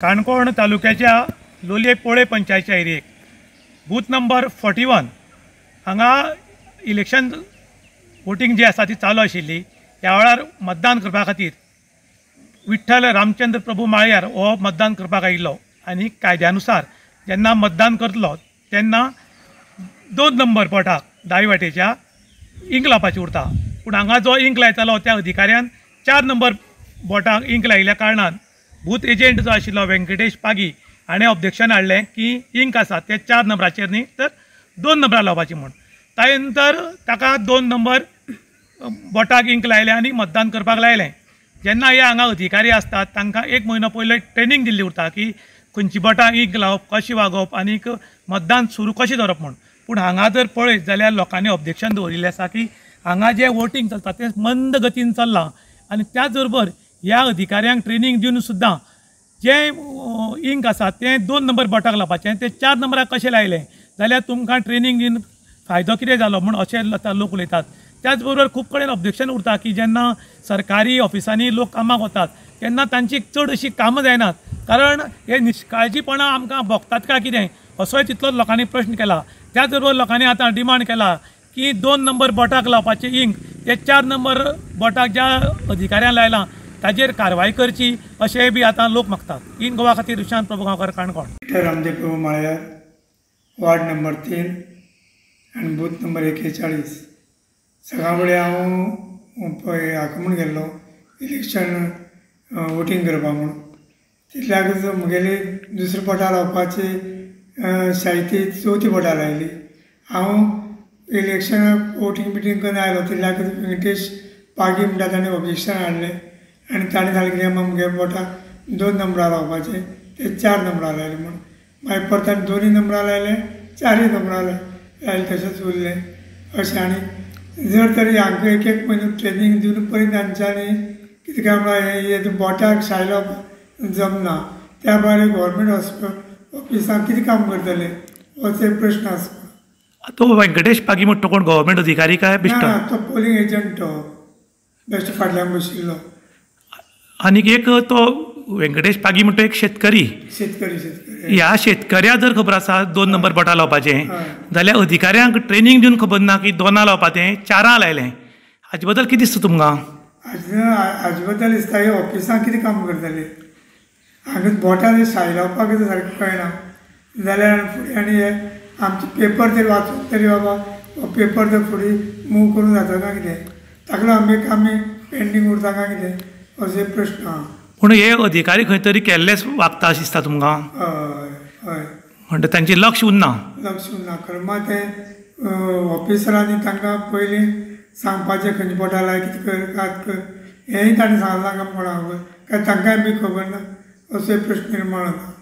काणकोण तालुक्याच्या लोलये पोळे पंचायतच्या एरियेक booth number 41 हांगा इलेक्शन वोटिंग जी आसा ती चालू आशिल्ली। ह्या वेळार मतदान करपा खातीर विठ्ठल रामचंद्र प्रभू माळ्यार हो मतदान करपाक आयिल्लो आनी कायद्यानुसार जेन्ना मतदान करतलो तेन्ना 2 नंबर बोटाक दावे वाटेच्या इंक लावपाची उरता, पूण हांगा जो इंक लायतालो त्या अधिकाऱ्यान 4 नंबर बोटाक इंक लायिल्ल्या कारणान बूथ एजंट जो आशिल्लो व्यंकटेश पागी हाणें ऑब्जेक्शन हाडलें की इंक आसा ते 4 नंबराचेर न्ही तर 2 नंबरार लावपाची म्हूण। ताचे नंतर ताका 2 नंबर बोटाक इंक लायलें आनी मतदान करपाक लायलें। जेन्ना हे हांगा अधिकारी आसतात तांकां 1 म्हयनो पयले ट्रेनिंग दिल्ली उरता की खंयची बोटां इंक लावप, कशी वागप आनीक मतदान सुरू कशें धरप म्हूण। पूण हांगा जर पळयत जाल्यार लोकांनी ऑब्जेक्शन दवरिल्लें आसा की हांगा जें वोटिंग चलता तें मंद गतीन चल्लां आनी त्याच बरोबर ह्या अधिकाऱ्यांक ट्रेनिंग दिवन सुद्दां जें इंक आसा तें 2 नंबर बोटाक लावपाचें तें 4 नंबराक कशें लायलें जाल्यार तुमकां ट्रेनिंग दिवन फायदो कितें जालो म्हूण अशें लोक उलयतात। त्याच बरोबर खूब कडेन ऑब्जेक्शन उरता की जेन्ना सरकारी ऑफिसांनी लोक कामाक वतात तेन्ना तांची चड अशी कामां जायनात, कारण हे निश्काळजीपणा आमकां भोगतात काय कितें असोय तितलोच लोकांनी प्रश्न केला। त्याच बरोबर लोकांनी आतां डिमांड केला की 2 नंबर बोटाक लावपाचें इंक ते 4 नंबर बोटाक ज्या अधिकाऱ्यान लायलां ताजेर कारवाय करची अशेंय बी आतां लोक मागतात। इन गोवा खातीर विशांत प्रभू गांवकर, काणकोण। रामदेव प्रभू माळ्यार, वार्ड नंबर 3 आनी बूथ नंबर 41। सकाळ फुडें हांव हाका म्हूण गेल्लो इलेक्शन वोटींग करपा म्हूण। तितल्याकच म्हगेली दुसऱ्या बोटार लावपाची साहित्य 4थी बोटार लायली। हांव इलेक्शन वोटींग बिटींग करून आयलो तितल्याकच व्यंकटेश पागी म्हणटा ताणें ऑब्जेक्शन हाडलें आनी ताणें सांगलें कितें म्हगे बोटाक 2 नंबरार लावपाचें ते 4 नंबरार लायलें म्हूण। मागीर परत 2 नंबरार लायलें, 4 नंबरार लायलें, तशेंच उरलें अशें। आनी जर तरी हांकां 1 म्हयनो ट्रेनिंग दिवन पळय तांच्यांनी कितें काय म्हणल्यार हे बोटाक शायलो जमना, त्या भायर गव्हर्मेंट ऑफिसांत कितें काम करतले असो एक प्रश्न आसा। तो व्यंकटेश पागी म्हणटा तो कोण गव्हर्मेंट अधिकारी काय बेश्टो? ना, तो पोलिंग एजंट, तो बेश्टो फाटल्यान बशिल्लो। आनीक एक तो व्यंकटेश पागी म्हणटा एक शेतकरी। ह्या शेतकऱ्या जर खबर आसा 2 नंबर बोटां लावपाचें जाल्यार अधिकाऱ्यांक ट्रेनिंग दिवन खबर ना की 2 लावपाचें 4 लायलें। हाचे बद्दल कितें दिसता तुमकां? हाजे बद्दल दिसता हे ऑफिसांत कितें काम करतले, हांगा बोटार शाय लावपाक सारकें कळना जाल्यार फुडें आनी हे आमचे पेपर तरी वाचून तरी बाबा पेपर तर फुडें मूव करूं जाता काय कितें, ताका आमी पेंडींग उरता काय कितें असो एक प्रश्न आहा। पूण हे अधिकारी खंय तरी केल्लेच वागता अशें दिसता तुमकां? हय हय, म्हणटा तांचें लक्ष उरना खरें मात तें ऑफिसरांनी तांकां पयलीं सांगपाचें खंयच्या बोटार लाय, कितें कर, कात कर, हेंय ताणें सांगलां काय कोणाक काय तांकांय बी खबर ना असो एक प्रश्न निर्माण जाता।